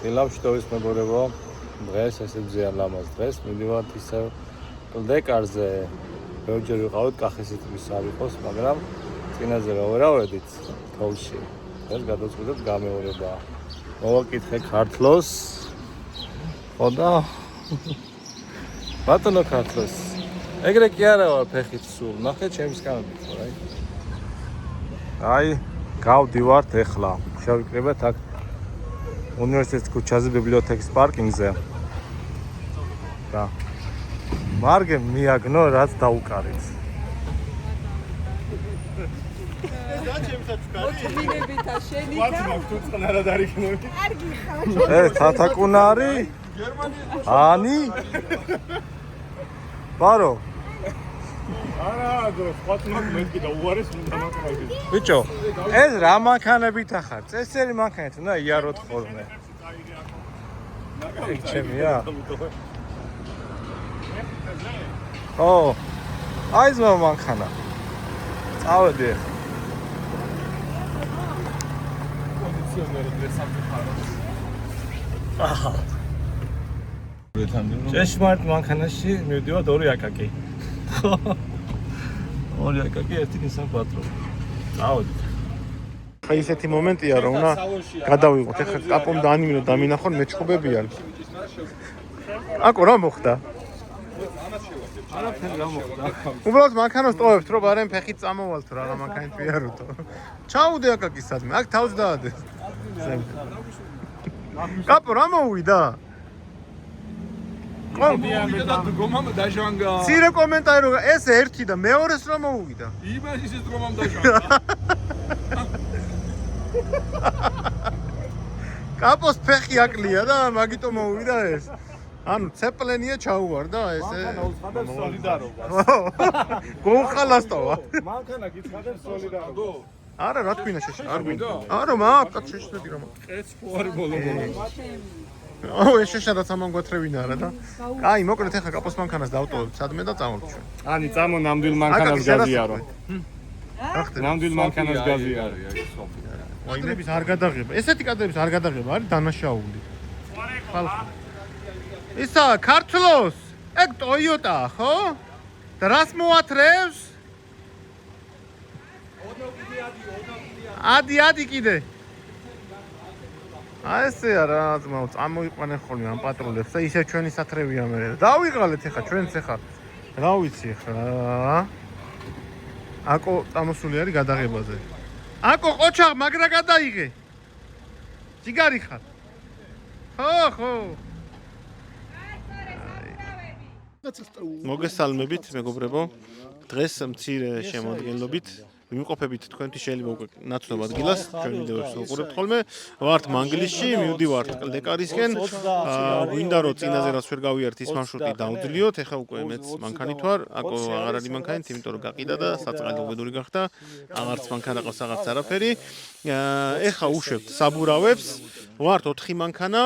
დილამშვიდობის მეგობრებო, დღეს ესე ძიან ლამაზ დღეს მივიდივართ ისევ კლდეკარზე. ბევრჯერ ვიყავით კახისიტყვის სარიყოს, მაგრამ წინაზე რა ვერავედით თოვლში. დღეს გადავწყვიტეთ გამეორება. მოვაკითხე ქართლოს. ხო და ბატონო ქართლოს. ეგრე კი არა ვარ ფეხით სულ. ნახე ჩემს კანონით ხო რა. აი, გავდივართ ეხლა. შევიკრიბეთ აქ უნივერსიტეტის ქუჩაზე ბიბლიოთეკის პარკინგზე. და მარგე მიაგნო რაც დაუკარით. თათაკუნარი? ანი? ბარო? ბიჭო, ეს რა მანქანებით ახარ? წესერი მანქანით უნდა იაროთ ხოლმე. ჩემია? ო, აი ეს მანქანა. წავედი ახლა. კონდიციონერი დასამხარო. აჰა. ჭეშმარიტ მანქანაში მივდივართ ორი აკაკი. ორი აკაკი, ერთი Nissan Quattro. წავედით. ხა ისეთი მომენტია რომ უნდა გადავიღოთ. ეხლა კაპომ დაანიმირო დამინახონ მეჩხუბებიან. აკო რა მოხდა? არაფერი რა მოხდა. უბრალოდ მანქანას ტოვებთ რომ არემ ფეხით წამოვალთ რა მანქანით ვიაროთ. ჩაუდე აკაკი სადმე. აქ თავს დაადე. კაპო რა მოვიდა? გომამ დაჟანგა. ცირე კომენტარი რო ეს ერთი და მეორეს რა მოუვიდა? იმას ისეთ გომამ დაჟანგა. კაპოს ფეხი აკლია და მაგიტო მოუვიდა ეს. ანუ ცეპლენია ჩაუვარდა ესე. მანქანა უცხადებს სოლიდარობას. გოუხალასტოვა. მანქანა გიცხადებს სოლიდარობას. არა რა თქვინა შეშ არ გვინდა. არა მაგ შეშედი რა მაგ. ეს ფუარი ბოლო-ბოლო. აუ ეს შეშადაც ამან გვეთრევინა რა და. კაი, მოკლედ ეხლა კაპოს მანქანას დავტოვებთ სადმე და წამოვთ ჩვენ. ანი წამო ნამდვილ მანქანას გაზიარო. ნამდვილ მანქანას გაზიარო. კადრების არ გადაღება. ესეთი კადრების არ გადაღება არის დანაშაული. ხალხი. ისა ქართლოს. ეგ Toyota ხო? და რას მოათრევს? ადი კიდე. აი ესე რა ძმაო, წამოიყვანენ ხოლმე ამ პატრულებს და ისე ჩვენი სათრევია მე. დავიღალეთ ეხა ჩვენც ეხა. რა ვიცი ეხლა. აკო წამოსული არის გადაღებაზე. აკო ყოჩა მაგრა გადაიღე. ჯიგარი ხარ. ხო. მოგესალმებით მეგობრებო. დღეს მცირე შემოადგენლობით ვიმყოფებით თქვენთვის შეიძლება უკვე ნაცნობ ადგილას, ჩვენ ვიდეოებს ვუყურებთ ხოლმე. ვართ მანგლისში, მივდივართ კლდეკარისკენ. გვინდა რომ წინაზე რაც ვერ გავიართ ის მარშრუტი დავძლიოთ. ეხლა უკვე მეც მანქანით ვარ. აკო აღარ არის მანქანით, იმიტომ რომ გაყიდა და საწყალი უბედური გახდა. აღარც მანქანა ყავს, აღარც არაფერი. ეხლა უშვებთ საბურავებს. ვართ 4 მანქანა,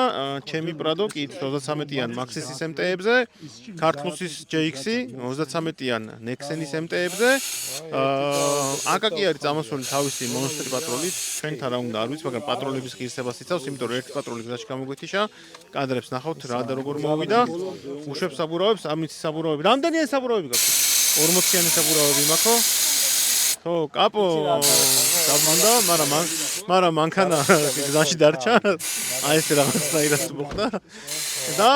ჩემი პრადო კი 33-იან Maxis-ის MT-ებზე, ქართლოსის JX-ი 33-იან Nexen-ის MT-ებზე. აკაკი არის წამოსული თავისი მონსტრი პატროლით, ჩვენთან რა უნდა არ ვიცი, მაგრამ პატროლების ღირსებას იცავს, იმიტომ რომ ერთი პატროლი გზაში გამოგვეთიშა. კადრებს ნახავთ რა და როგორ მოვიდა. უშვებ საბურავებს, ამით საბურავები. რამდენია საბურავები გაქვს? 40-იანი საბურავები მაქვს. ხო, კაპო გამონდა, მაგრამ მანქანა გზაში დარჩა. აი ეს რაღაცნაირად მოხდა. და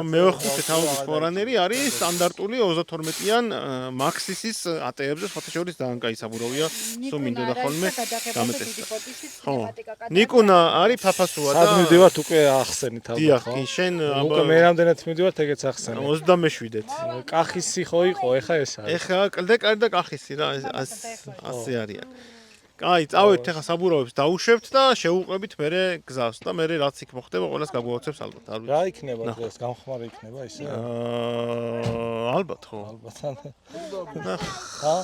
მეხუთე თავის ფორანერი არის სტანდარტული 32-იან Maxis-ის AT-ებზე, სხვათა შორის ძალიან კაი საბურავია. სულ მინდოდა ხოლმე გამეტესტა. ხო. ნიკუნა არის ფაფასუა და სად მივდივართ უკვე ახსენით ალბათ. დიახ, კი, შენ უკვე მე რამდენად მივდივართ, ეგეც ახსენე. 27-ით. კახისი ხო იყო, ეხა ეს არის. ეხა კლდეკარი და კახისი რა, ასე არიან. აი, წავედით ეხა საბურავებს დაუშვებთ და შეუყვებით მერე გზას და მერე რაც იქ მოხდება, ყველას გაგვაოცებს ალბათ. რა იქნება დღეს? გამხმარი იქნება ისე? ალბათ ხო. ალბათ. ხა?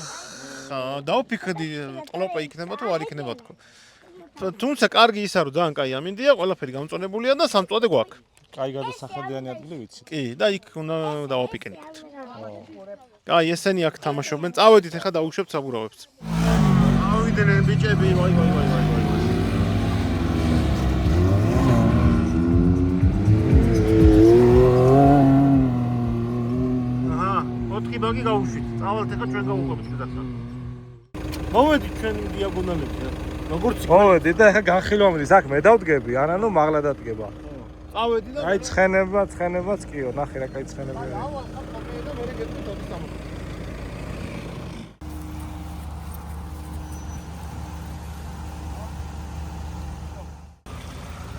დავფიქრდი, ყლოპა იქნება თუ არ იქნება თქო. თუმცა კარგი ისა რომ ძალიან კაი ამინდია, ყველაფერი გამწონებულია და სამწვადე გვაქვს. კაი გადასახადიანი ადგილი ვიცი. კი, და იქ უნდა დავაპიკნიკოთ. აი, ესენი აქ თამაშობენ. წავედით ეხა დაუშვებთ საბურავებს. ავიდნენ ბიჭები, ვაი. კი გავუშვით. წავალთ ახლა ჩვენ გავუყვებით გადახდა. მოვედით ჩვენ დიაგონალებში რა. როგორც მოვედი და ახლა განხილვამდის აქ მე დავდგები, ანანუ მაღლა დადგება. წავედი და აი ცხენებაც კიო, ნახე რა კაი ცხენებია. ავალ ხარ და მე გეტყვით ოდის ამოდი.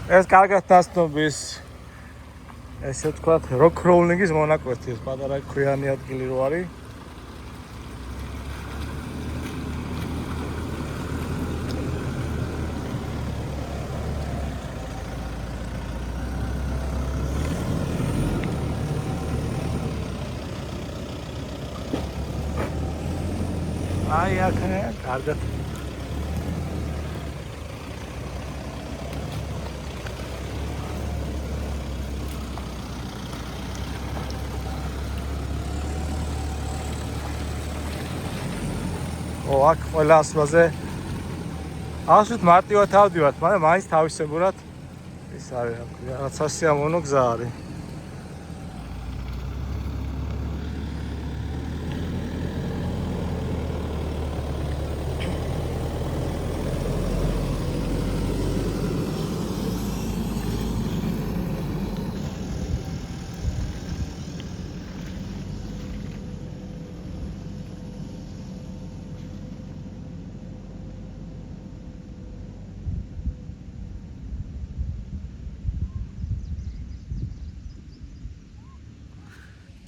ეს კარგად დასწნობის ესე ვთქვათ, rock crawling-ის მონაკვეთი, ეს პატარა ქვიანი ადგილი რო არის. აი აქ კარგად აქ ყველა ასვლაზე ასვით მარტივად ავდივართ, მაგრამ მაინც თავისებურად ის არის რაღაც სასიამოვნო გზა არის.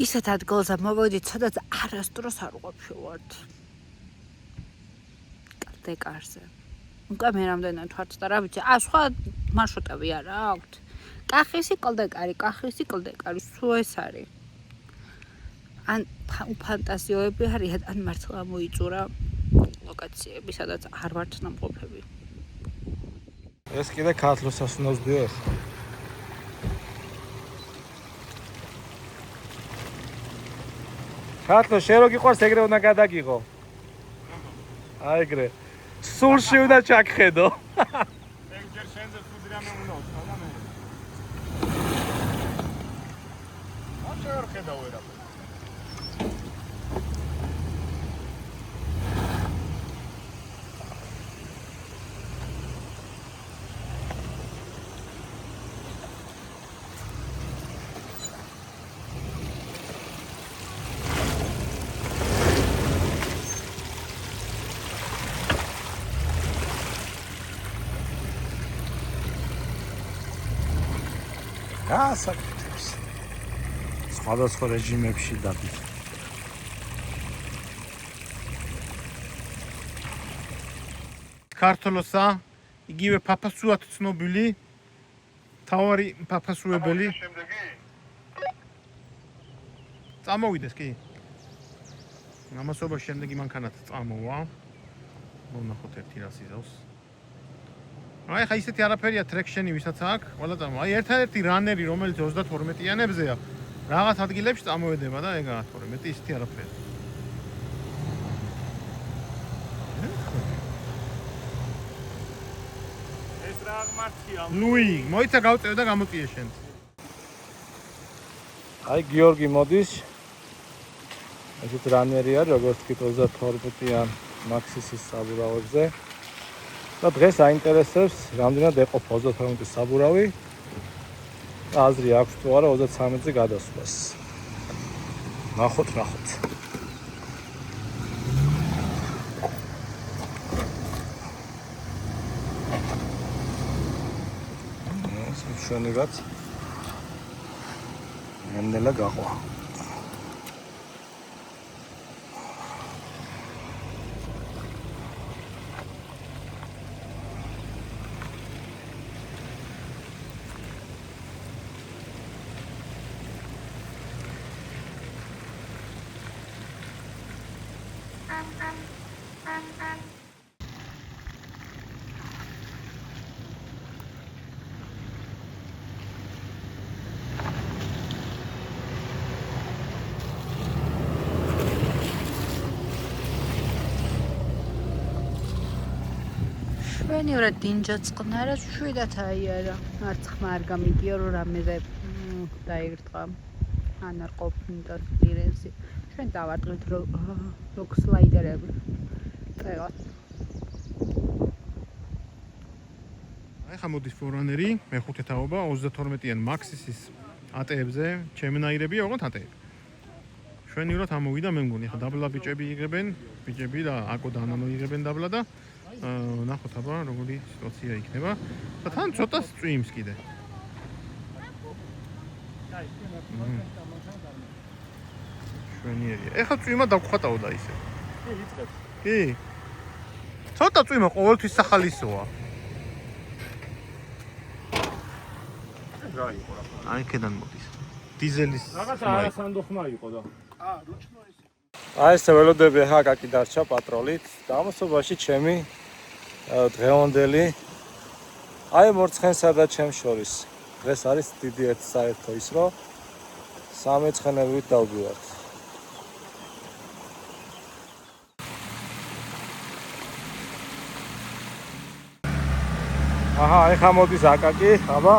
ისეთ ადგილზე მოვედით, სადაც არასდროს არ ყოფილვართ. კარტეკარზე. უკვე მე რამდენად ვართ და რა ვიცი, სხვა მარშრუტები არა აქვთ. კახისი კლდეკარი, სულ ეს არის. ან ფანტაზიოები არის, ან მართლა მოიწურა ლოკაციები, სადაც არ ვართ ნამყოფები. ეს კიდე ქართლოს სასუნოვსდიო ეს. ქართლო შენ რო გიყვარს ეგრე უნდა გადაგიღო. აი ეგრე. სულში უნდა ჩაგხედო. ეგ ჯერ შენზე სულ რამე უნდა ვთქვა და მე. არ შეერხედა ვერაფერ. გასაკეთებს. სხვადასხვა რეჟიმებში დადით. ქართლოსა, იგივე ფაფასუად ცნობილი, თავარი ფაფასუებელი. წამოვიდეს კი. ამასობა შემდეგი მანქანათ წამოვა. მონახოთ ერთი რას იზავს. აი ხა ისეთი არაფერია ტრექშენი ვისაც აქვს, ყველა წამო. აი ერთადერთი რანერი, რომელიც 32-იანებზეა, რაღაც ადგილებში წამოედება და ეგაა თორე მეტი ისეთი არაფერი. ეს რა ღმართია? ლუი, მოიცა გავწევ და გამოწიე შენ. აი გიორგი მოდის. ესეთ რანერი არის, როგორც თქვით 32-იან მაქსისის საბურავებზე. და დღეს აინტერესებს, რამდენად ეყოფა 32-ის საბურავი და აზრი აქვს თუ არა 33-ზე გადასვლას. ნახოთ. ეს მშვენივრად ნელა გაყვა. ჩვენივრად დინჯა წყნარა შვიდათ აიარა. არც ხმა არ გამიგია რომ რამეზე დაირტყა. ანარ ყოფნიტოს კლირენსი. ჩვენ დავარტყით როკ სლაიდერები. წევად. აი ხა მოდის ფორანერი, მეხუთე თაობა 32-იან მაქსისის ატეებზე, ჩემნაირებია ოღონდ ატეები. შვენივრად ამოვიდა მე მგონი, ხა დაბლა ბიჭები იღებენ, ბიჭები და აკო და ანანო იღებენ დაბლა და ნახოთ აბა როგორი სიტუაცია იქნება. და თან ცოტა წვიმს კიდე. შვენიერია. ეხლა წვიმა დაგხვატაო და ისე. კი, იწყებს. კი. ცოტა წვიმა ყოველთვის სახალისოა. რა იყო რა. აი ქედან მოდის. დიზელის რაღაცა არასანდო ხმა იყო და. აი ეს ველოდები ახლა კაკი დარჩა პატროლით. დამოსობაში ჩემი დღევანდელი აი მორცხენსა და ჩემს შორის. დღეს არის დიდი ერთ საერთო ის რომ სამეცხენებით დავგვიართ. აჰა, ეხლა მოდის აკაკი, აბა.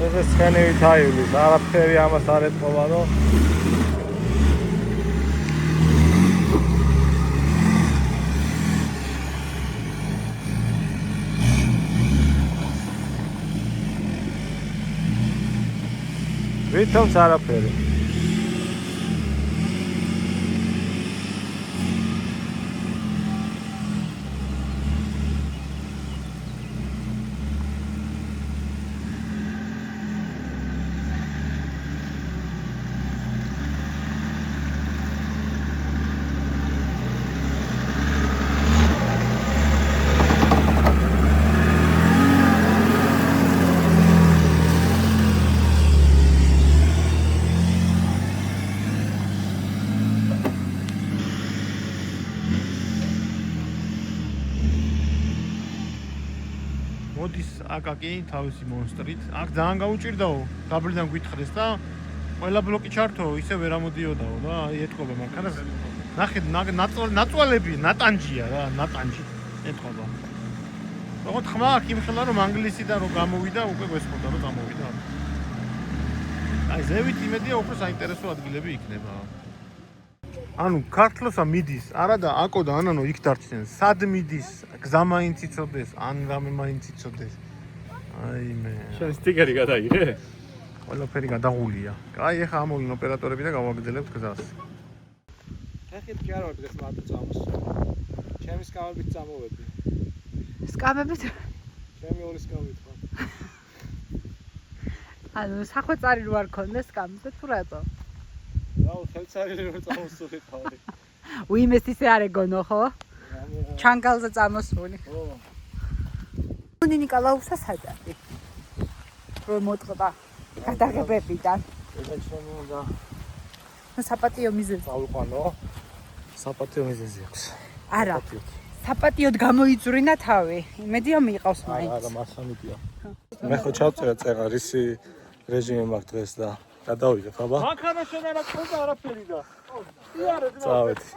ეს ცხენივით აივლის, არაფერი ამას არ ეთყობა, რომ ვითომც არაფერი. მოდის აკაკი თავისი მონსტრით. აქ ძალიან გაუჭირდაო, დაბლიდან გვითხრეს და ყველა ბლოკი ჩართო, ისე ვერ ამოდიოდაო და აი ეთყობა მანქანას. ნახე ნაწვალები, ნატანჯია რა, ნატანჯი ეთყობა. როგორც ხმა აქ იმხელა რომ ანგლისიდან რომ გამოვიდა, უკვე გვესწოდა რომ გამოვიდა. აი ზევით იმედია უფრო საინტერესო ადგილები იქნება. ანუ ქართლოსა მიდის, არა და აკო და ანანო იქ დარჩნენ. სად მიდის? გზა მაინც იცოდეს, ან რამე მაინც იცოდეს. აი მე. შენ სტიკერი გადაიღე? ყველაფერი გადაღულია. აი ეხა ამოვინ ოპერატორები და გავაგრძელებთ გზას. ხეხით კი არ ვარ დღეს მარტო წამოს. ჩემი სკამებით წამოვედი. სკამებით? ჩემი ორი სკამით ხარ. ანუ სახვეწარი რო არ ქონდეს სკამზე თუ რატო? რაო ხელცარილი რო წამოსული ხარ. უიმეს ისე არ ეგონო ხო? ჩანგალზე წამოსული. ო. ნიკოლაუსა საჯარი. რო მოტყდა გადაღებებიდან. ეგა ჩემი უნდა საპატიო მიზეზი. წავიყვანო. საპატიო მიზეზი აქვს. არა. საპატიოდ გამოიძვრინა თავი. იმედია მიიყავს მაინც. არა, მასამიდია. მე ხო ჩავწერა წერა რისი რეჟიმი მაქვს დღეს და გადავიღებ, აბა. მანქანა შენ არა ყოლდა არაფერი და. იარე ძმა. წავედი.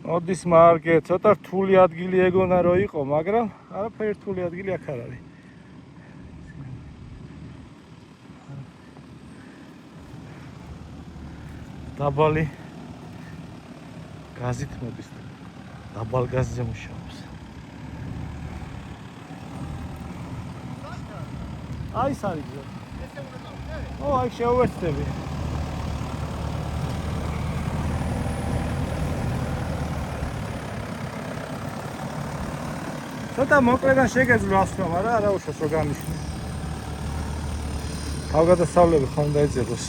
ოდის მარკე, ცოტა რთული ადგილი ეგონა რომ იყო, მაგრამ არაფერი რთული ადგილი აქ არ არის. დაბალი გაზით მოდის. დაბალ გაზზე მუშაობს. აი ეს არის გზა. ესე უნდა დავიდე? ო, აი შევერთდები. ცოტა მოკლედან შეგეძლო ასვლა, მაგრამ არა უშავს რო გამიშნე. თავგადასავლები ხომ დაიძებოს.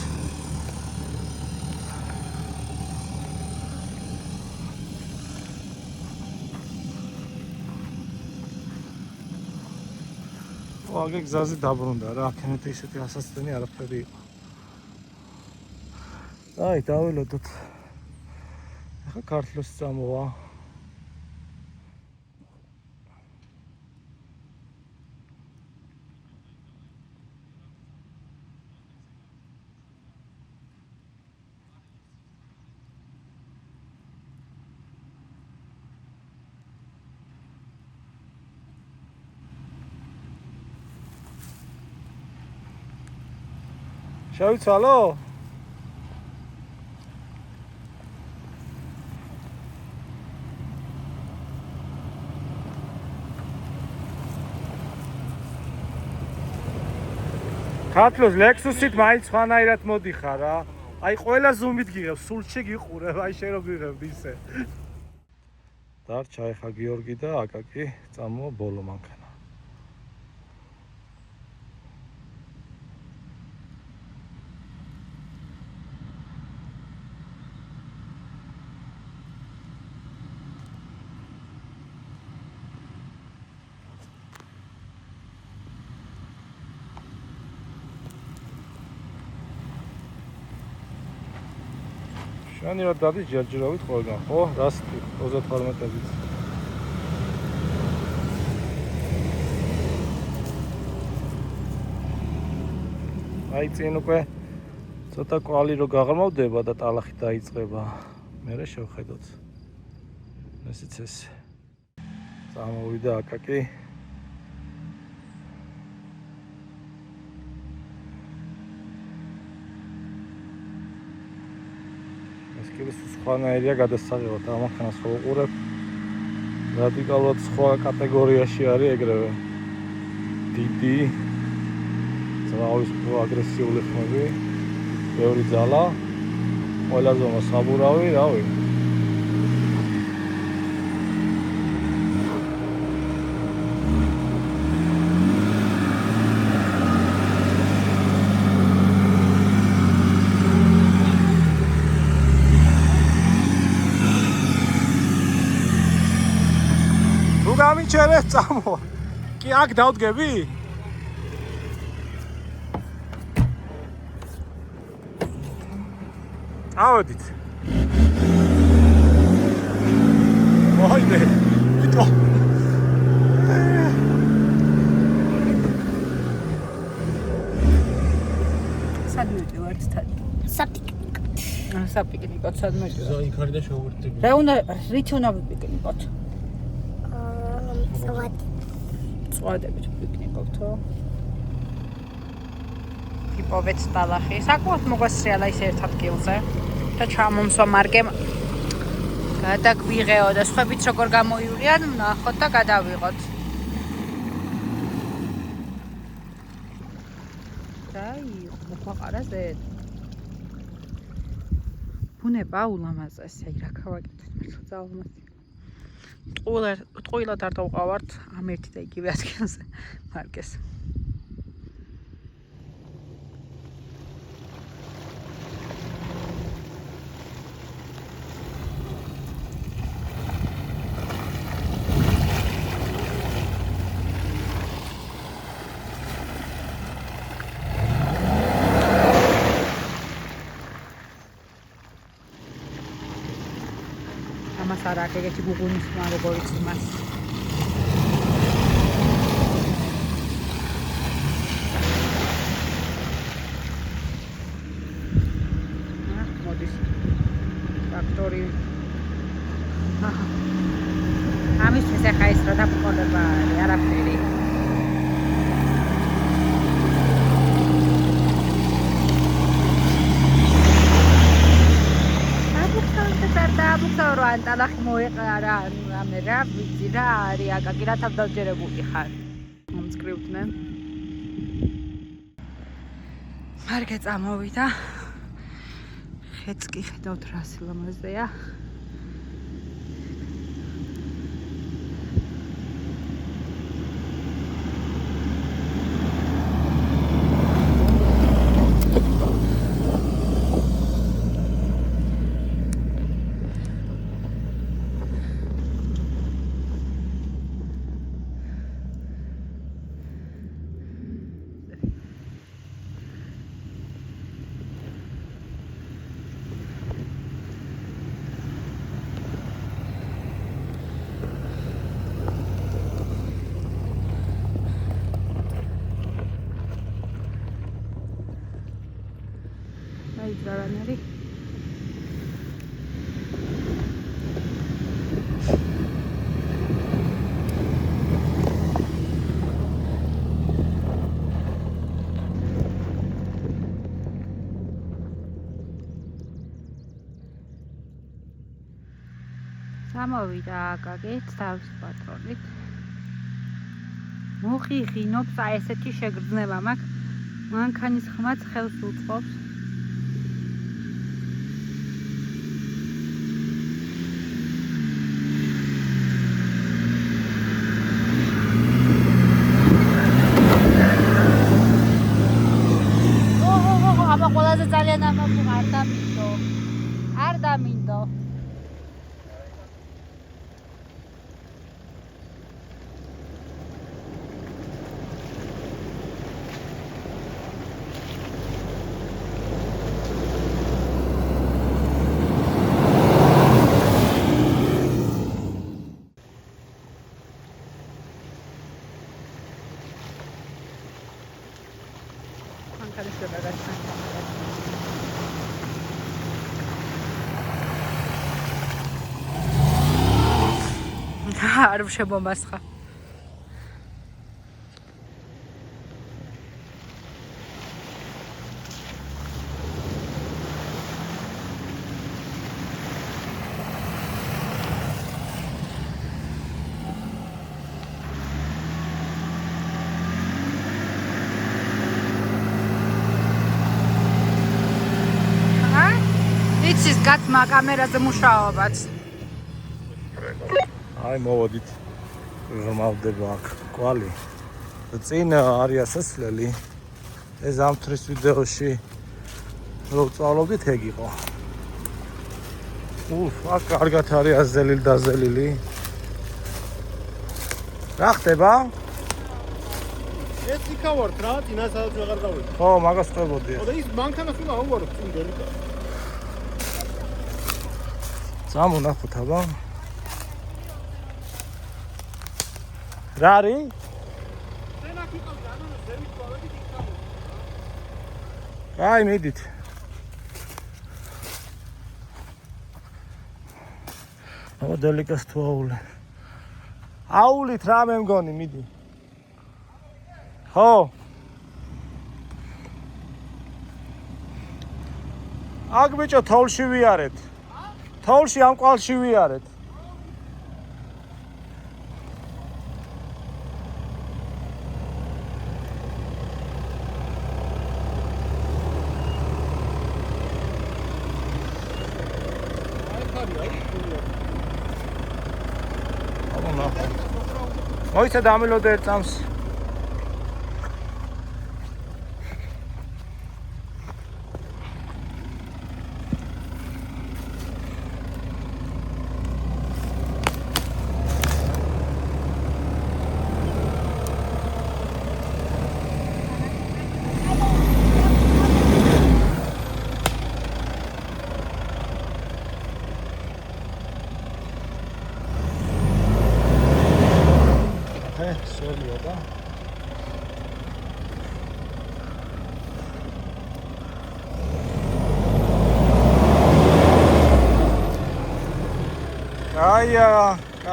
აგე გზაზე დაბრუნდა რა, აქემეთ ისეთი ასასწენი არაფერი იყო. აი, დავილოდოთ. ახლა ქართლოს წამოვა. შევიცვალო? ქართლოს ლექსუსით მაინც ხანაირად მოდიხარ რა. აი ყველა ზუმით გიღებ, სულში გიყურებ, აი შენ რო გიღებ ისე. დარჩა ეხა გიორგი და აკაკი წამოვა ბოლო მანქანა. შენი რა დადის ჯერჯერობით ყველგან, ხო? რას 32-ებით. აი წინ უკვე ცოტა კვალი რო გაღრმავდება და ტალახი დაიწყება. მერე შევხედოთ. ესეც ეს. წამოვიდა აკაკი. სხვანაირია გადასაღებად ამახანას ხო უყურებ რადიკალურად სხვა კატეგორიაში არის ეგრევე დიდი ზღავის აგრესიული ხმები ბევრი ძალა ყველაზე მოსაბურავი რავი გამიჩერე წამო. კი აქ დავდგები? ავედით. მოიდე. ვიტო. სადმეტი ვართ თან. საპიკნიკოდ სადმეტი. ზოი ხარი და შევურდები. რა უნდა რითი უნდა ვიპიკნიკოთ? წვადებით ვიპიკნიკობთო. ვიპოვეთ ტალახი. საკმაოდ მოგვესრიალა ის ერთ ადგილზე და ჩამომსვამარგემ გადაგვიღეო და სხვაებიც როგორ გამოივლიან, ვნახოთ და გადავიღოთ. დაი, მოყარაზე. ბუნება ულამაზესი, აი რა გავაკეთეთ მართლა ძალამაზი. ტყუილად არ დავყავართ ამ ერთი და იგივე ადგილზე მარკეს. ამას არ აქვს ეგეთი გუგუნის ხმა როგორიც იმას. მოდის ტრაქტორი. ამისთვის ახლა ის რა დაბრკოლება არის არაფერი. ბუქსავრო ან ტალახი მოეყარა რამე რა ვიცი რა არის აკაკი რა თავდაჯერებული ხარ მომწკრივდნენ მარგე წამოვიდა ხეც კი ხედავთ რა სილამაზეა Zaraneri. ჩამოვიდა აკაკეთ თავის პატრონით. მოხიხინობს აი ესეთი შეგრძნება მაქვს. მანქანის ხმაც ხელს უწყობს. აბა ყველაზე ძალიან ამაფუღ არ დამინდო. არ დამინდო. არ შემომასხა. იცის გაცმა კამერაზე მუშაობაც. აი მოვოდით რომავდება აქ კვალი. წინ არის ასასვლელი. ეს ამთრის ვიდეოში რო წავლობდით ეგ იყო. აქ კარგად არის აზელილი დაზელილი. რა ხდება? ეს იქა ვარ რა, წინასაც ვეღარ გავიდი. ხო, მაგას ხდებოდი. და ის მანქანას უნდა ავარო წინ დელიკა. წამონახოთ აბა. რა არის? აი მიდით. აბა დელიკას თუ აულე. აულით რა მე მგონი მიდი. ხო. აქ ბიჭო თოვლში ვიარეთ. თოვლში ამ ყვალში ვიარეთ. მოიცა დამილოდე ერთ წამს.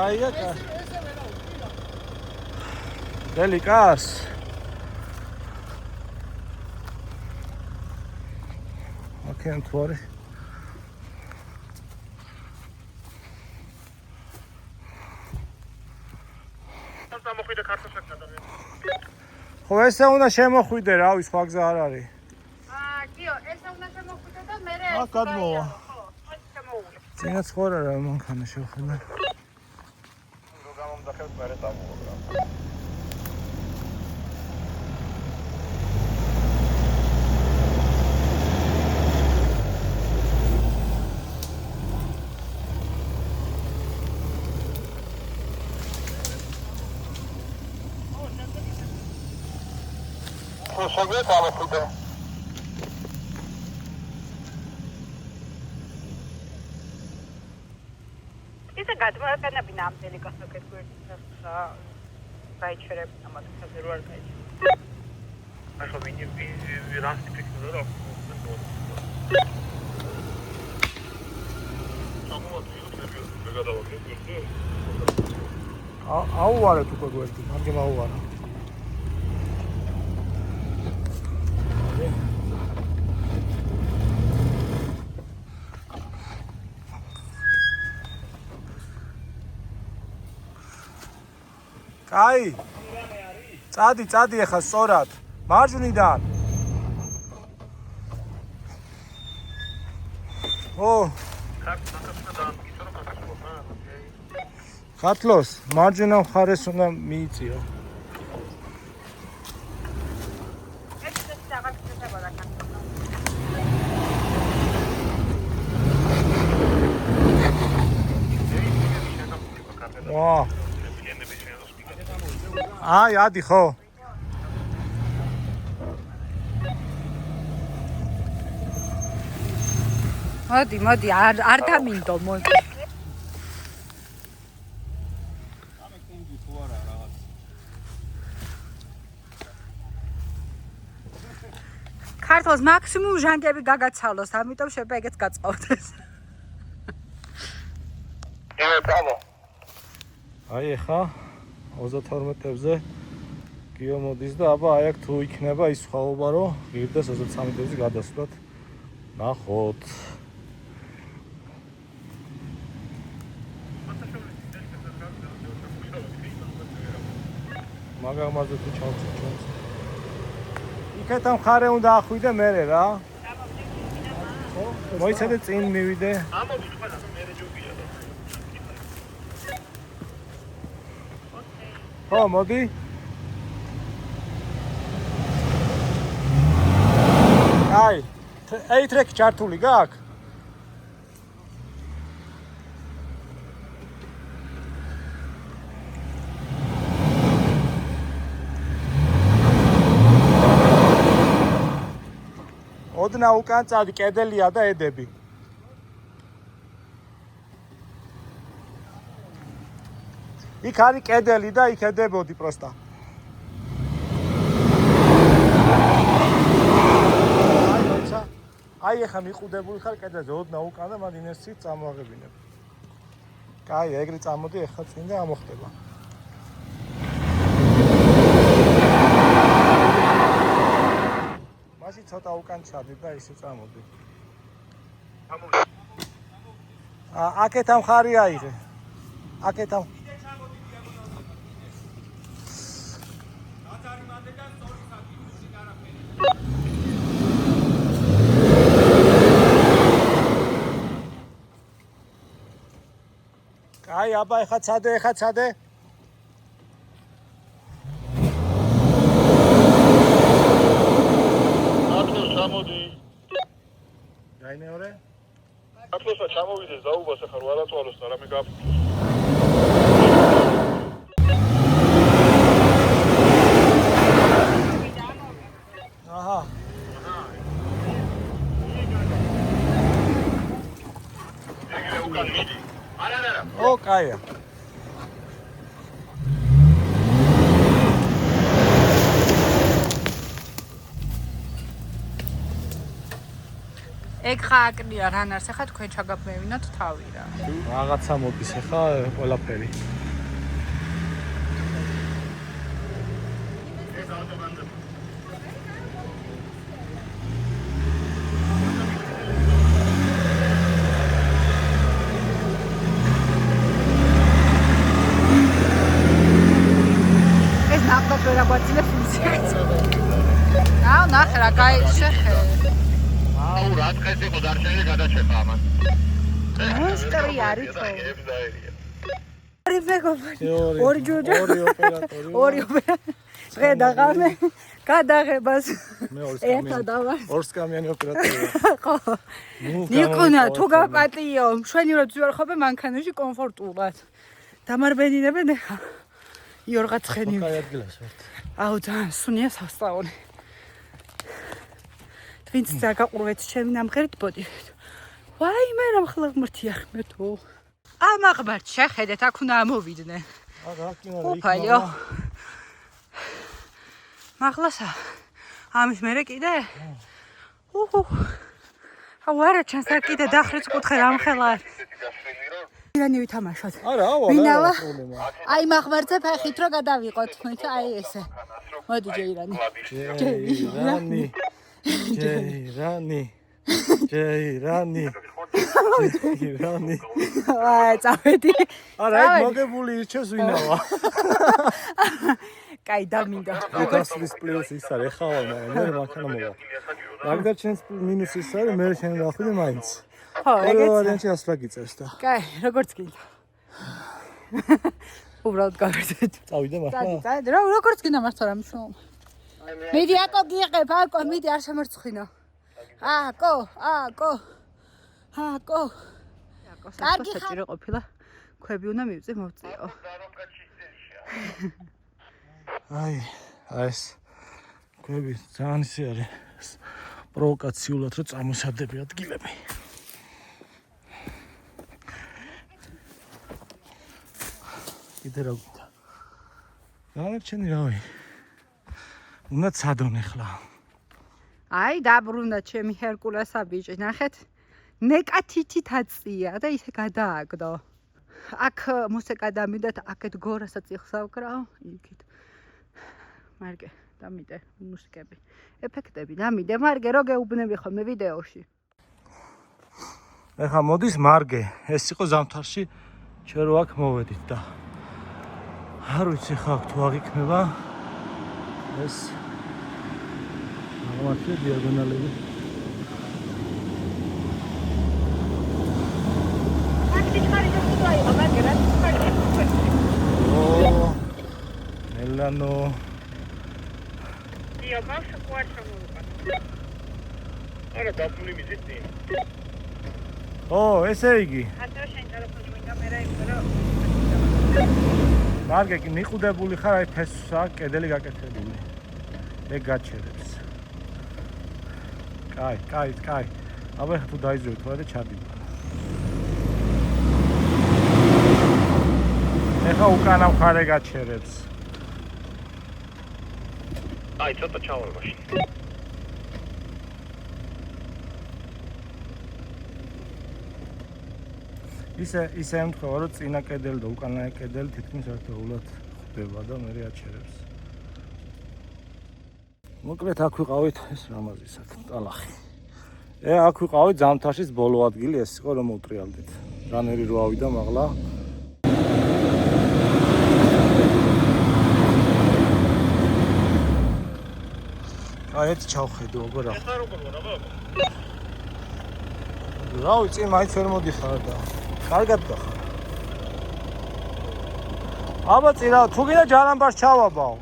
კაია. დელიკას. აკენ თუ არის. გამოხვიდე ქართულში გადავიდე. ხო ესე უნდა შემოხვიდე, რავი, სხვა გზა არ არის. კიო, ესე უნდა შემოხვიდე და მე აქ გადმოვა. ხო, შემოუვლე. წინაც ხო რა მანქანა შევხვიდე. გამომდახევთ მერე დამოვა. Şöyle tamamladı. ისე გადმოეყენებინა ამ დელიკასოკეთ გვერდით რა გაიჩერებინა მათ ხაზე რო არ გაიჩერებინა. ახლა ვინი რას ფიქრობ რა? აუვარეთ უკვე გვერდით, მაგე მაუვარა. კაი. წადი ახლა სწორად. მარჯვნიდან. ხათლოს მარჯვენა მხარეს უნდა მიიწიო. აი, ადი ხო? მოდი, არ დამინდო, მოდი. ქართლს მაქსიმუმ ჟანგები გაგაცალოს, ამიტომ შეიძლება ეგეც გაწყავდეს. აი ახლა 32-ებზე გიო მოდის და აბა აი აქ თუ იქნება ის სხვაობა რომ ღირდეს 33-ებზე გადასვლათ. ნახოთ. მაგამაზე თუ ჩავწვით. იქეთა მხარე უნდა ახვიდე მერე რა. მოიცადე წინ მივიდე. ამოდი ყველა მერე ჯობია და. ხო, მოდი. აი, აი ტრეკი ჩართული გაქვს? ოდნა უკან წადი, კედელია და ედები. იქ არის კედელი და იქ ედებოდი პროსტა. აი ახლა მიყუდებული ხარ კედელზე, ოდნა უკან და მან ინერსიით წამოაღებინებ. კაი, ეგრე წამოდი ახლა წინ და ამოხდება. მაშინ ცოტა უკან ჩადი და ისე წამოდი. აკეთა მხარი აიღე. აკეთა აი აბა ეხა ცადე. ატლოს ჩამოდი. გაინეორე? ატლოსა ჩამოვიდეს დაუბას ახლა რა არაწვალოს და რამე გაფ. აჰა. ეგრე უკან მიდი. არა. ო, კაია. ეგ ხა აკნია რან არს, ახლა თქვენ ჩაგაბმევინოთ თავი რა. რაღაცა მოდის ახლა ყველაფერი. ეს ნახოთ რა გვაძლევ ფუნქციას. აუ ნახე რა კაი შეხე. აუ რა დღეს იყო დარჩენილი გადაჭეპა ამან. მოსტრი არის ხო? ებზაერია. ორი მეგობარი. ორი. ორი ჯუჯა. ორი ოპერატორი. ორი ოპერატორი. დღე დაღამე გადაღებას. მე ერთად დავარ. ორს კამიანი ოპერატორია. ხო. ნიკონა თუ გაპატიო, მშვენი რო ძვარ ხობე მანქანაში კომფორტულად. დამარბენინებენ ახლა. იორღა ცხენი. კაი ადგილას ვართ. აუ ძალიან სუნია სასწაული. ვინც დაგაყურეთ ჩემი ნამღერით ბოდიეთ. ვაი მე რა მხლა ღმერთია ხმეთო. ამაღბართ შეხედეთ აქ უნდა ამოვიდნენ. რა კინო ოფალიო. მაღლასა. ამის მერე კიდე? უჰუ. აუ არა ჩანს აქ კიდე დახრიც კუთხე რამხელა. ირანი ვითამაშოთ. არა, მინალა. პრობლემა. აი მაღბარზე ფეხით რო გადავიყოთ, მოიცა აი ესე. მოდი ჯეირანი. ჯეირანი. რანი. აი, წავედი. არა, ეგ მოგებული ირჩევს ვინავა. კაი, დამინდა. გასვლის პლუს ის არის, ხავა, მაგრამ მე მანქანა მოვა. მაგდარჩენს მინუს ის არის, მე შენ დახვიდე მაინც. ხო, ეგეც. ვარიანტი ასლა გიწევს და. კაი, როგორც გინდა. უბრალოდ გავერდეთ. წავიდე მართლა. წადი, როგორც გინდა მართლა რა მშო. მიდი აკო გიყებ, აკო, მიდი არ შემორცხინო. აკო. აკო. კარგი ხარ ყოფილა. ქვები უნდა მივწე მოვწიო. აი ეს ქვები ძალიან ისე არის პროვოკაციულად რომ წამოსადები ადგილები. კიდე რა გქონდა? განარჩენი რავი. უნდა ცადონ ახლა. აი დაბრუნდა ჩემი ჰერკულესა ბიჭი, ნახეთ. ნეკათითით აწია და ისე გადააგდო. აქ მუსიკა დამინდა და აქეთ გორასაც იხსავკრავ, იქით. მარგე, დამიდე მუსიკები. ეფექტები დამიდე, მარგე, რო გეუბნები ხოლმე ვიდეოში. ეხლა მოდის მარგე, ეს იყო ზამთარში, ჩვენ რო აქ მოვედით და არ ვიცი ხა აქ თუ აღიქნება ეს აღმართე დიაგონალები. Elano. Io posso quattro minuti. Ora dopo un minuto. ესე იგი. მარგე კი მიყუდებული ხარ აი ფესსა კედელი გაკეთებული. ეგ გაჩერებს. კაი. აბა თუ დაიძრე თუ არა ჩადივა. ეხა უკანა მხარე გაჩერებს. აი, ცოტა ჩავალ მაშინ. ისე ემთხვევა, რომ წინა კედელი და უკანა კედელი თითქმის ერთდროულად ხდება და მე აჩერებს. მოკლედ აქ ვიყავით ეს რამაზისად, ტალახი. აქ ვიყავით ზამთარშის ბოლო ადგილი, ეს იყო რომ მოვტრიალდით. რანერი რო ავიდა მაღლა. აი ეს ჩავხედო, როგორ ახლა. ეხლა როგორ ვარ, აბა? რა ვიცი, მაინც ვერ მოდიხარ და. კარგად გახარ. აბა წირა, თუ გინდა ჯარამბარს ჩავაბავ.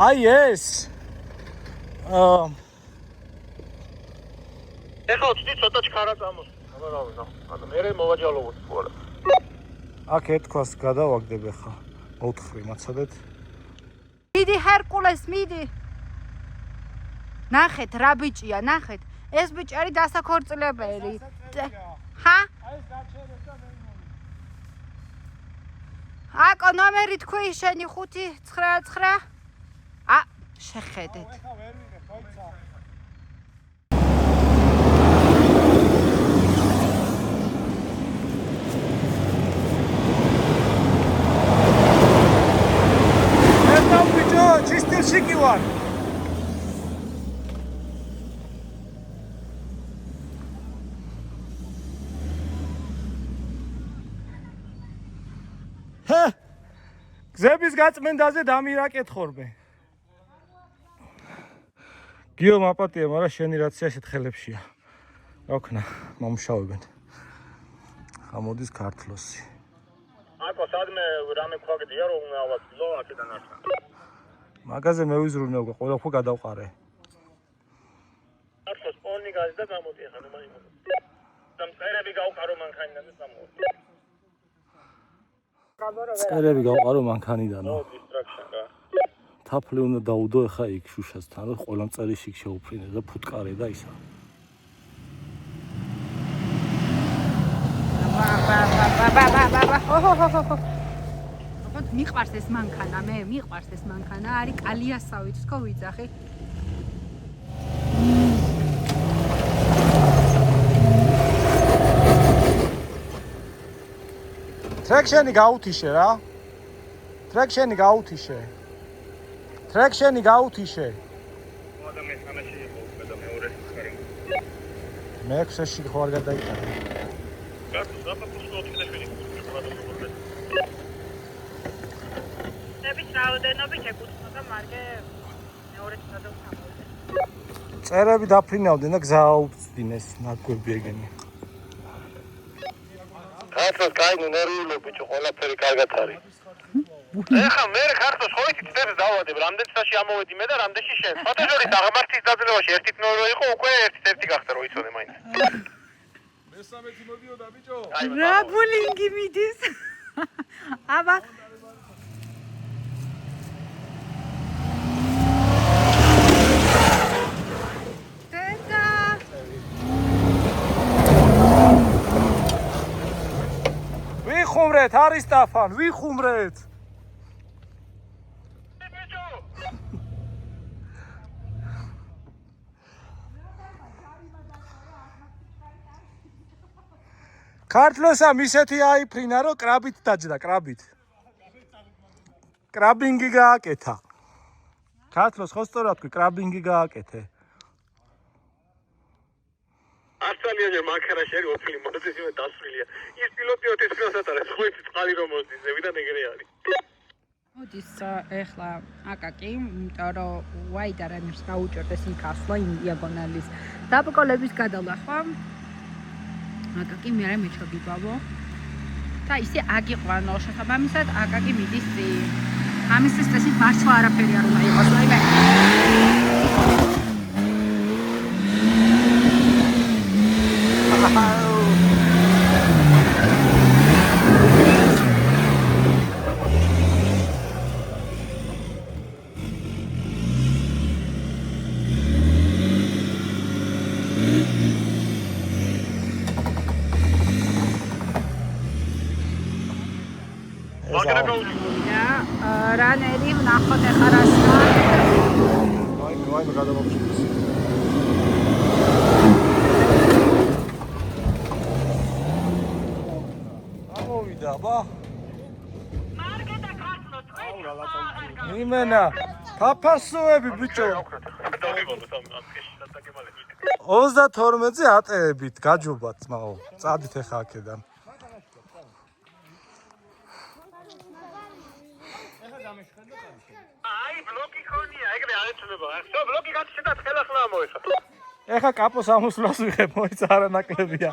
აი ეს. ეხლა ვთქვი ცოტა ჩქარა წამოს. აბა რა ვიცი, ანუ მე მოვაჯალოვოთ ხოლმე. აქ ეთქვას გადავაგდებ ახლა. მოვთხრი მაცადეთ. მიდი ჰერკულეს, მიდი. ნახეთ რა ბიჭია, ნახეთ. ეს ბიჭი არის დასაქორწილებელი. ჰა? აი ეს გაჩერებს და მე მომი. აკო ნომერი თქვი შენი 599. შეხედეთ. ეხლა ვერ ვიღებ, ხოიცა. ჩისტილში კი ვარ. გზების გაწმენდაზე დამირაკეთ ხოლმე. გიო მაპატია, მაგრამ შენი რაცია ესეთ ხელებშია. რა ვქნა, მომშავებენ. ამოდის ქართლოსი. აკო სადმე რამე ქვაგდია რომ ავაწილო აქედან ახლა. მაგაზე მე ვიზრუნავ, ყველა ხო გადავყარე. ახლა სპონი გაზ და გამოდი ახლა მაინც. დამწერები გავყარო მანქანიდან და წამოვიდი. წერები გავყარო მანქანიდანო. დისტრაქშენ რა. თაფლი უნდა დაუდო ახლა იქ შუშასთან, რომ ყველა მწერი შიგ შეუფრინე და ფუტკარე და ისა. აბა მიყვარს ეს მანქანა, მე მიყვარს ეს მანქანა, არის კალიასავით, თქო ვიძახი. ტრექშენი გაუთიშე რა. ტრეკშენი გაუთიშე. ტრეკშენი გაუთიშე. და მესამეში იყო უკვე და მეორე ხარი. მეექვსეში ხო არ გადაიტანა. გასულ საფუძვლად ოთხი ნების რაოდენობით ეკუთვნოდა მარგე მეორე გადავხამოდი. წერები დაფრინავდნენ და გზა აუწდინეს ნაგვები ეგენი. ხარცოს კაინო ნერვიულო ბიჭო ყველაფერი კარგად არის. ეხა მე ხარცოს ხო იცით წებს დავადებ რამდენ წაში ამოვედი მე და რამდენში შენ. ფოტოჟურის აღმართის დაძლევაში 1-2 იყო უკვე 1-1 გახდა რო იცოდე მაინც. მე-13 მოდიოდა ბიჭო. რა ბულინგი მიდის? აბა ვიხუმრეთ არისტაფან, ვიხუმრეთ. ქართლოსამ ისეთი აიფრინა, რომ კრაბით დაჯდა, კრაბით. კრაბინგი გააკეთა. ქართლოს ხო სწორად თქვი, კრაბინგი გააკეთე. არცალიანე მანქანა შერი ოფილი მოდის მე დასვრილია. ის პილოტი 4 წელს ატარებს, ხო იცით წყალი რომ მოდის, ზევიდან ეგრე არის. მოდის ეხლა აკაკი, იმიტომ რომ ვაიდარანებს გაუჭერდეს იქ ასვლა იმ დიაგონალის დაბკოლების გადალახვა. აკაკი მე მეჩოგიბავო. და ისე აგიყვანო შესაბამისად აკაკი მიდის წინ. ამის წესით მართლა არაფერი არ უნდა იყოს, რაიმე. რანერი ვნახოთ ახლა რას ვაიმე გადამოვშლის. ამოვიდა ბა. მარგე და ქართლო თქვენ. იმენა, ფაფასოები ბიჭო. 32-ზე ატეებით გაჯობათ მაო. წადით ახლა აქედან. აი ბლოკი ხონია, ეგრე არ ეცნება. ხო, ბლოკი გაცედა ხელა ხლა მოიხა. ეხა კაპოს ამოსვლას ვიღებ, მოიცა არა ნაკლებია.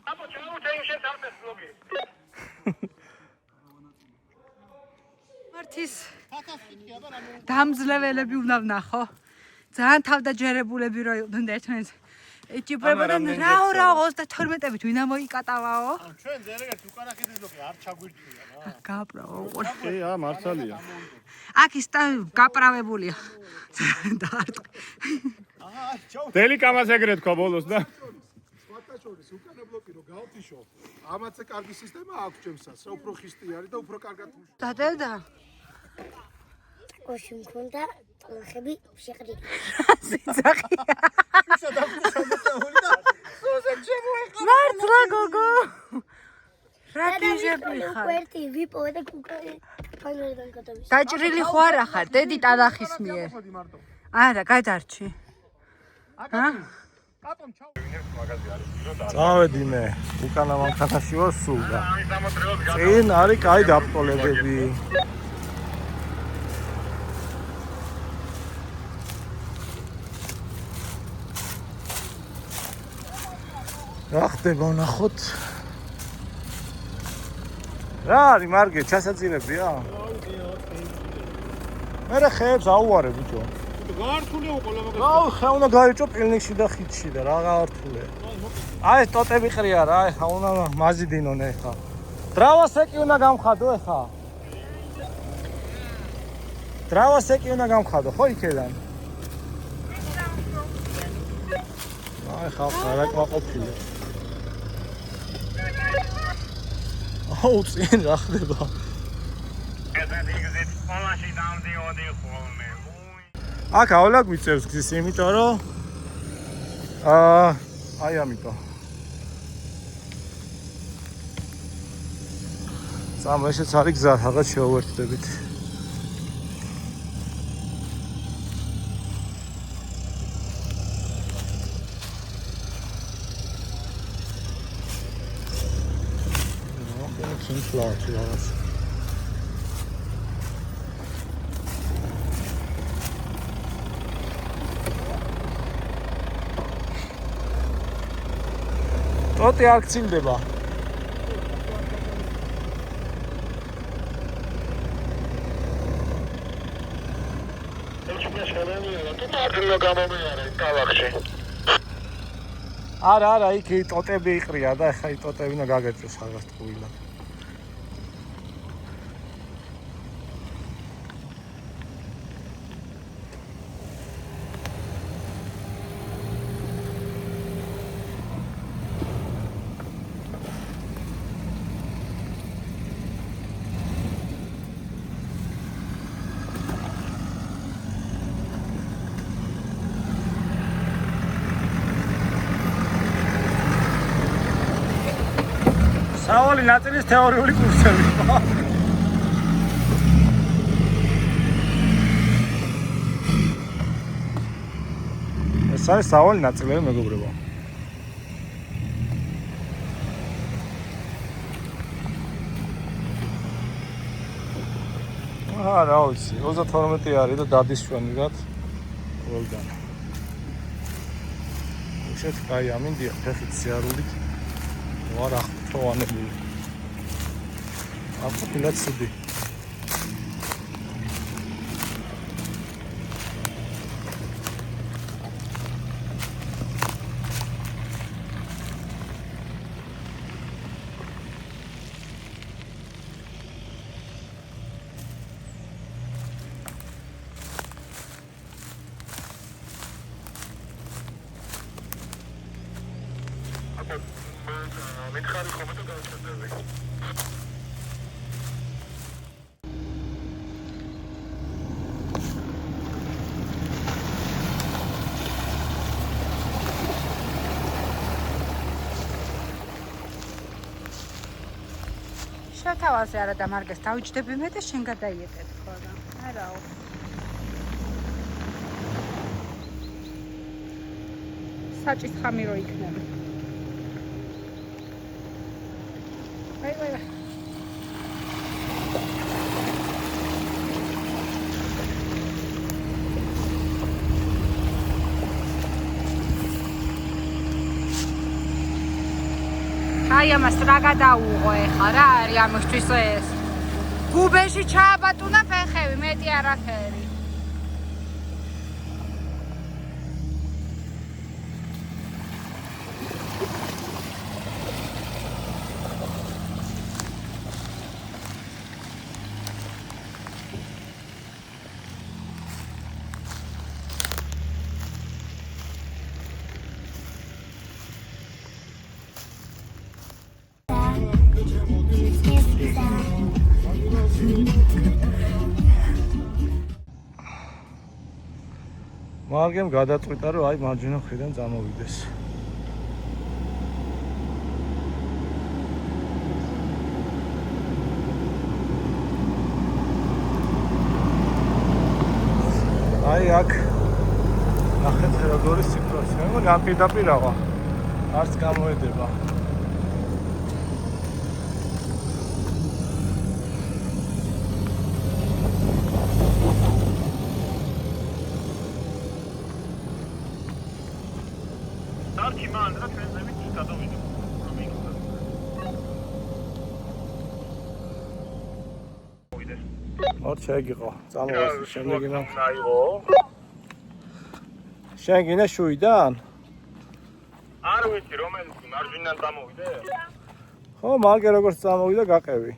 აბა ჩაუჩა იმ შენ სამწეს ბლოკი. მართის დამძლეველები უნდა ვნახო. ძალიან თავდაჯერებულები რო იყვნენ ერთმანეთს. ეჭიბრებოდნენ რა 32-ით ვინ ამოიკატავაო? ჩვენ ზერეგერთ უკანახიდის ბლოკი არ ჩაგვირჩია რა. გაправო. კი, მართალია. აქ ის გაправებულია. დაარტყი. დელი კამას ეგრე თქვა ბოლოს და სვატაშორის უკანა ბლოკი რო გავთიშო. ამაცე კარგი სისტემა აქვს ჩემსაც. რა უფრო ხისტი არის და უფრო კარგად მუშაობს. დადელდა. ოში მქონდა ტლახები შეყრილი. სიძახი. მართლა გოგო. რა გიჟები ხარ? კვერტი ვიპოვე და ფაინალიდან გადავისე. დაჭრილი ხო არა ხარ დედი ტალახის მიერ? არა, გადარჩი. ჰა? წავედი მე უკანა მანქანაში ვარ სულ და წინ არის კაი დაბტოლებები. რა ხდება ნახოთ. რა არის მარგე ჩასაძილებია? მე ხეებს აუვარე ბიჭო. გაართულია უყოლა მაგას. რა ხე უნდა გაიჭო პილნიკში და ხიდში და რა გაართულია. აი ეს ტოტები ყრია რა, ეხა უნდა მაზიდინონ ეხა. დრავასეკი უნდა გამხადო ეხა. დრავასეკი უნდა გამხადო ხო იქედან? აი ხალხი რა ყვაყოფილი. აუ წინ რა ხდება? აქ აულა გვიწევს გზის, იმიტომ რომ აი ამიტომ წამო ესეც არის გზა, რაღაც შევერთდებით. Sunflower რაღაც. ტოტი არ გცილდება. არა, იქ ტოტები იყრია და ეხლა ის ტოტები უნდა გაგეწეს რაღაც ტყუილად. სავალი ნაწილის თეორიული კურსები. ეს არის სავალი ნაწილები, მეგობრებო. რა ვიცი, 32 არის და დადის ჩვენიღაც ყველგან. უშეთ კაი ამინდია ფეხით სიარულით. ვარ ახთოვანებული. ახლა ფილად ცუდი. მითხარი ხომ და გავჩერდები. შეთავაზე არა დამარგეს, დავიჯდები მე და შენ გადაიეტეთ ხო რა. არაო. საჭის ხამი რო იქნება. Wait. აი ამას რა გადაუღო ეხლა რა არის ამისთვის ეს? გუბეში ჩააბატუნა ფეხები, მეტი არაფერი. მარგემ გადაწყვიტა რომ აი მარჯვენა მხრიდან წამოვიდეს. აი აქ ნახეთ როგორი სიტუაცია. მეგონი ამ პირდაპირავა არც გამოედება. არჩი მან რა ჩვენზევით გადავიდე. ორ შეგიყო, წამოვასი შემდეგი მან. აიღო. შენ გინდა შუიდან? არ ვიცი რომელიც მარჯვენიდან წამოვიდე? ხო, მაგე როგორც წამოვიდა გაყევი.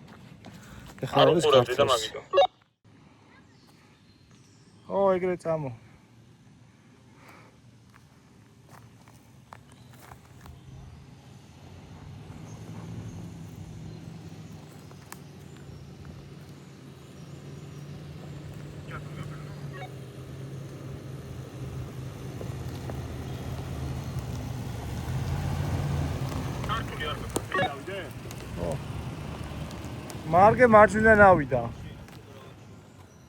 ეხლა არის ქართულს. ხო, ეგრე წამო. მარგე მარჯვენა ნავიდა.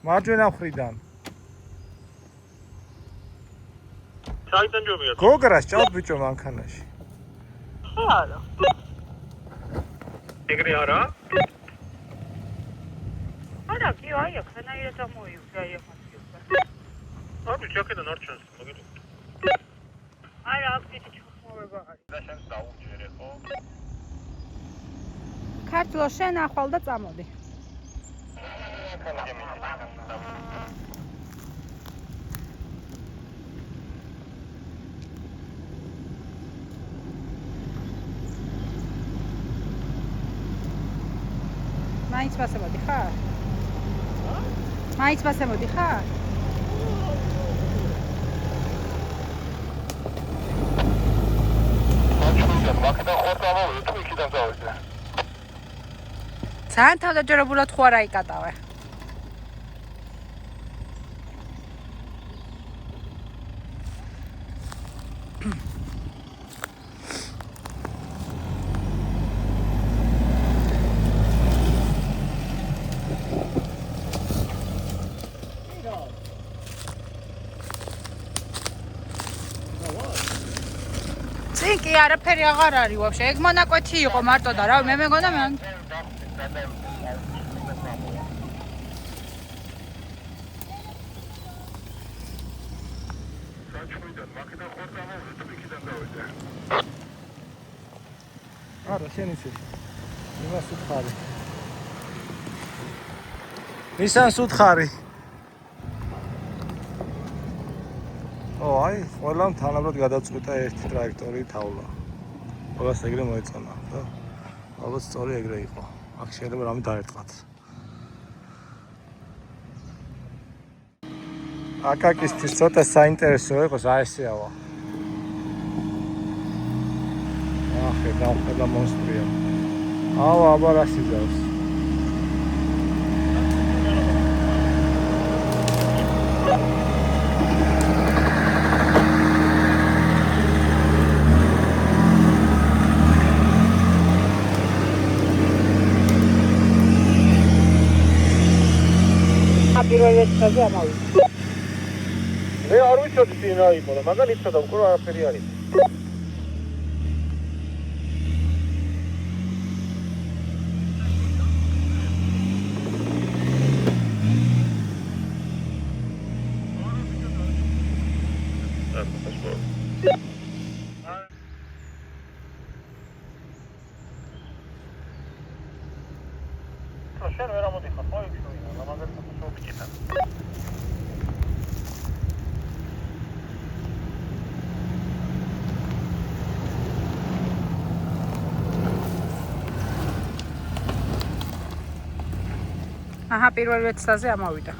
მარჯვენა მხრიდან. საიდან ჯობია? გოგრას ჭავთ ბიჭო მანქანაში. არა. ეგრე არა? არა, კი, აი, ხანაირად ამოიღე, აი, ახლა. აბი, ჯაკეტთან არ ჩანს, მაგით. არა, აქ თითი ჩხმოვება არის. და შენ დაუჯერე, ხო? ქართლო შენ ახვალ და წამოდი. მაინც ვასებოდი ხარ? მაინც ვასებოდი ხარ? ძალიან თავდაჯერებულად ხო არა იკატავე. წინ კი არაფერი აღარ არის ვაფშე. ეგ მონაკვეთი იყო მარტო და რა, მე მეგონა მე არა, შენ იცი. იმას უთხარი. ისანს უთხარი. აი, ყველამ თანაბრად გადაწყვიტა ერთი ტრაექტორი თავლა. ყველას ეგრე მოეწონა და ალბათ სწორი ეგრე იყო. აქ შეიძლება რამე დაერტყათ. აკაკისთვის ცოტა საინტერესო იყოს, აი ესეავა. ახე, და მონსტრია. ავა, აბა რა სიზავს. პირველად ამოვიდა. მე არ ვიცოდი წინ რა იყო და მაგან იცოდა უკვე არაფერი არის. შენ ვერ ამოდიხარ, ხო იქ შევიდა, მაგას შევფიქრე. აჰა, პირველ ვეცდაზე ამოვიდა.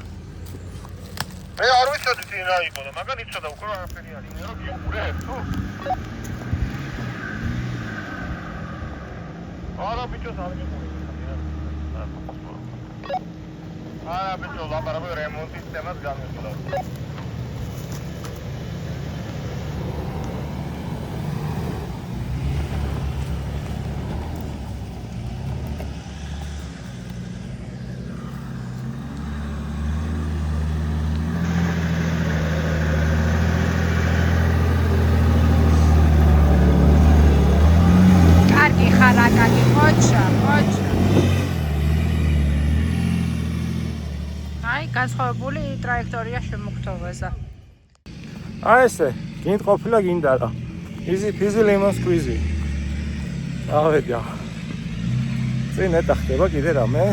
მე არ ვიცოდი წინ რა იყო და მაგან იცოდა უკვე არაფერი არის. მე რომ გიუყურე, თუ? არა ბიჭოს არ გიუყურე. არა ბიჭო, ლაპარაკობ რემონტის თემას გამიხილავ. კარგი ხარ, აკაკი, ხოჩა. განსხვავებული ტრაექტორია შემოგთავაზა. აი ესე, გინდ ყოფილა გინდა რა. იზი ფიზი ლემონ სკვიზი. ავედა. წინ ნეტა ხდება კიდე რამე.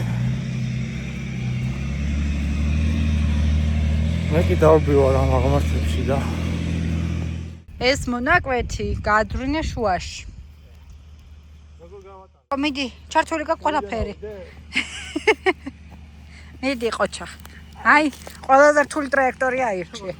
მე კი დავბივარ ამ აღმართებში და ეს მონაკვეთი გადვრინე შუაში. მიდი, ჩართული გაქვს ყველაფერი. მიდი ყოჩა. აი, ყველაზე რთული ტრაექტორია აირჩიე.